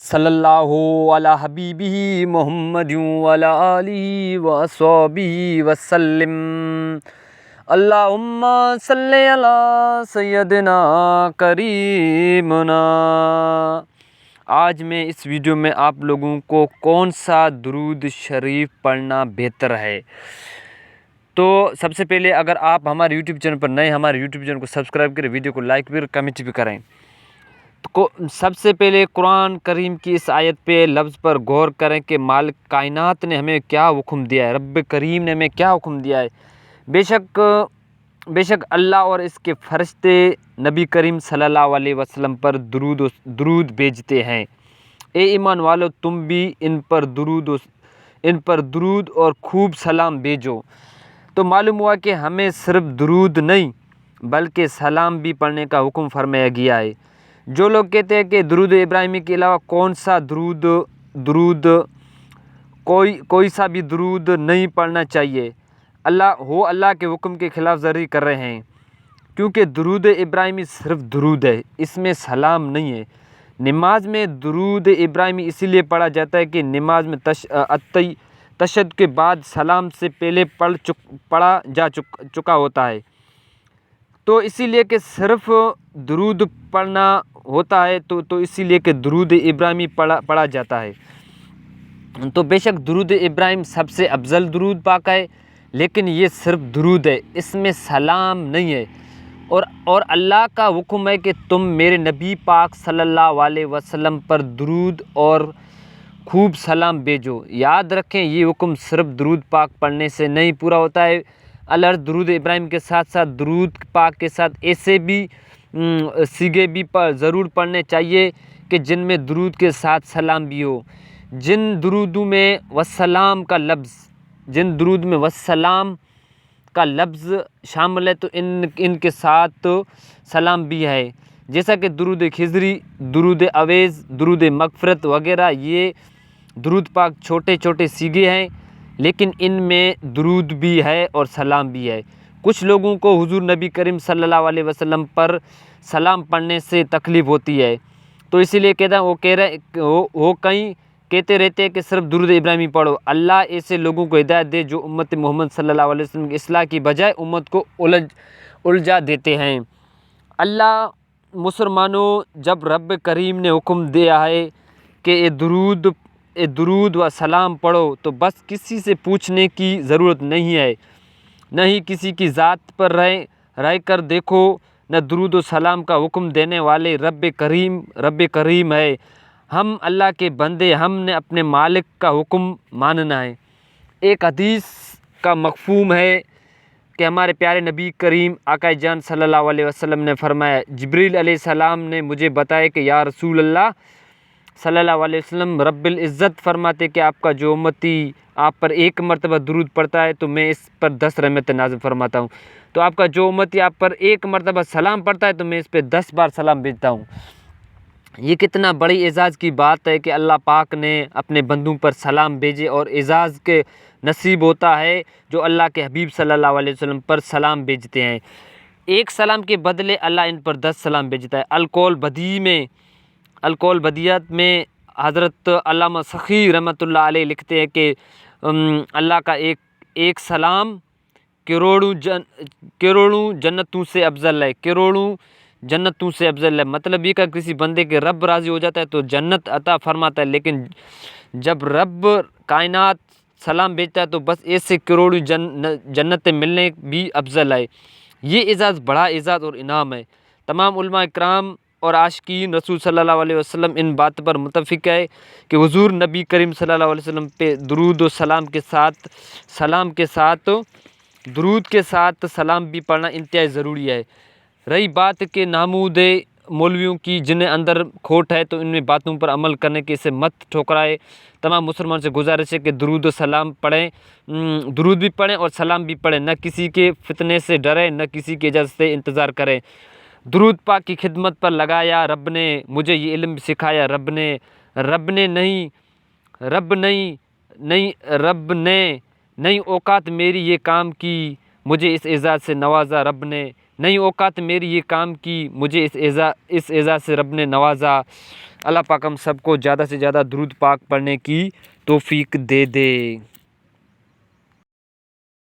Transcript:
صلی اللہ علی حبیبہ محمد وعلی آلہ وصحبہ وسلم۔ اللہم صلی علی سیدنا کریمنا۔ آج میں اس ویڈیو میں آپ لوگوں کو کون سا درود شریف پڑھنا بہتر ہے، تو سب سے پہلے اگر آپ ہمارے یوٹیوب چینل پر نئے ہمارے یوٹیوب چینل کو سبسکرائب کریں، ویڈیو کو لائک بھی کمنٹ بھی کریں۔ تو سب سے پہلے قرآن کریم کی اس آیت پہ لفظ پر غور کریں کہ مالک کائنات نے ہمیں کیا حکم دیا ہے، رب کریم نے ہمیں کیا حکم دیا ہے۔ بے شک اللہ اور اس کے فرشتے نبی کریم صلی اللہ علیہ وسلم پر درود بھیجتے ہیں۔ اے ایمان والو، تم بھی ان پر درود اور خوب سلام بھیجو۔ تو معلوم ہوا کہ ہمیں صرف درود نہیں بلکہ سلام بھی پڑھنے کا حکم فرمایا گیا ہے۔ جو لوگ کہتے ہیں کہ درود ابراہیمی کے علاوہ کون سا درود کوئی سا بھی درود نہیں پڑھنا چاہیے، اللہ کے حکم کے خلاف ورزی کر رہے ہیں، کیونکہ درود ابراہیمی صرف درود ہے، اس میں سلام نہیں ہے۔ نماز میں درود ابراہیمی اسی لیے پڑھا جاتا ہے کہ نماز میں تشہد کے بعد سلام سے پہلے پڑھا جا چکا ہوتا ہے، تو اسی لیے کہ صرف درود پڑھنا ہوتا ہے تو اسی لیے کہ درود ابراہیمی پڑھا جاتا ہے۔ تو بے شک درود ابراہیم سب سے افضل درود پاک ہے، لیکن یہ صرف درود ہے، اس میں سلام نہیں ہے۔ اور اللہ کا حکم ہے کہ تم میرے نبی پاک صلی اللہ علیہ وسلم پر درود اور خوب سلام بھیجو۔ یاد رکھیں، یہ حکم صرف درود پاک پڑھنے سے نہیں پورا ہوتا ہے۔ اللہ درود ابراہیم کے ساتھ ساتھ درود پاک کے ساتھ ایسے بھی سیگے بھی ضرور پڑھنے چاہیے کہ جن میں درود کے ساتھ سلام بھی ہو۔ جن درودوں میں والسلام کا لفظ شامل ہے تو ان کے ساتھ سلام بھی ہے، جیسا کہ درود خضری، درود اویز، درود مغفرت وغیرہ۔ یہ درود پاک چھوٹے چھوٹے سیگے ہیں، لیکن ان میں درود بھی ہے اور سلام بھی ہے۔ کچھ لوگوں کو حضور نبی کریم صلی اللہ علیہ وسلم پر سلام پڑھنے سے تکلیف ہوتی ہے، تو اسی لیے وہ کہیں کہتے رہتے ہیں کہ صرف درود ابراہیمی پڑھو۔ اللہ ایسے لوگوں کو ہدایت دے جو امت محمد صلی اللہ علیہ وسلم کی اصلاح کی بجائے امت کو الجھا دیتے ہیں۔ اللہ مسلمانوں، جب رب کریم نے حکم دیا ہے کہ درود و سلام پڑھو، تو بس کسی سے پوچھنے کی ضرورت نہیں ہے، نہ ہی کسی کی ذات پر رہ کر دیکھو، نہ درود و سلام کا حکم دینے والے رب کریم ہے۔ ہم اللہ کے بندے، ہم نے اپنے مالک کا حکم ماننا ہے۔ ایک حدیث کا مفہوم ہے کہ ہمارے پیارے نبی کریم آقا جان صلی اللہ علیہ وسلم نے فرمایا، جبریل علیہ السلام نے مجھے بتایا کہ یا رسول اللہ صلی اللہ علیہ وسلم، رب العزت فرماتے کہ آپ کا جو امتی آپ پر ایک مرتبہ درود پڑھتا ہے تو میں اس پر 10 رحمت نازل فرماتا ہوں، تو آپ کا جو امتی آپ پر ایک مرتبہ سلام پڑھتا ہے تو میں اس پہ 10 بار سلام بھیجتا ہوں۔ یہ کتنا بڑی اعزاز کی بات ہے کہ اللہ پاک نے اپنے بندوں پر سلام بھیجے، اور اعزاز کے نصیب ہوتا ہے جو اللہ کے حبیب صلی اللہ علیہ وسلم پر سلام بھیجتے ہیں۔ ایک سلام کے بدلے اللہ ان پر 10 سلام بھیجتا ہے۔ القول بدیات میں حضرت علامہ سخی رحمۃ اللہ علیہ لکھتے ہیں کہ اللہ کا ایک سلام کروڑوں جنتوں سے افضل ہے، مطلب یہ کہ کسی بندے کے رب راضی ہو جاتا ہے تو جنت عطا فرماتا ہے، لیکن جب رب کائنات سلام بھیجتا ہے تو بس ایسے کروڑوں جنتیں ملنے بھی افضل ہے۔ یہ اعزاز بڑا اعزاز اور انعام ہے۔ تمام علماء کرام اور عاشقین رسول صلی اللہ علیہ وسلم ان بات پر متفق ہے کہ حضور نبی کریم صلی اللہ علیہ وسلم پہ درود و سلام کے ساتھ درود کے ساتھ سلام بھی پڑھنا انتہائی ضروری ہے۔ رہی بات کہ نامود مولویوں کی جنہیں اندر کھوٹ ہے تو ان میں باتوں پر عمل کرنے کے اسے مت ٹھکرائے۔ تمام مسلمان سے گزارش ہے کہ درود و سلام پڑھیں، درود بھی پڑھیں اور سلام بھی پڑھیں، نہ کسی کے فتنے سے ڈریں، نہ کسی کی اجازت سے انتظار کریں۔ درود پاک کی خدمت پر لگایا رب نے مجھے یہ علم سکھایا، رب نے نئی اوقات میری یہ کام کی، مجھے اس اعزاز سے نوازا رب نے، نئی اوقات میری یہ کام کی، مجھے اس اعزاز سے رب نے نوازا۔ اللہ پاک ہم سب کو زیادہ سے زیادہ درود پاک پڑھنے کی توفیق دے دے۔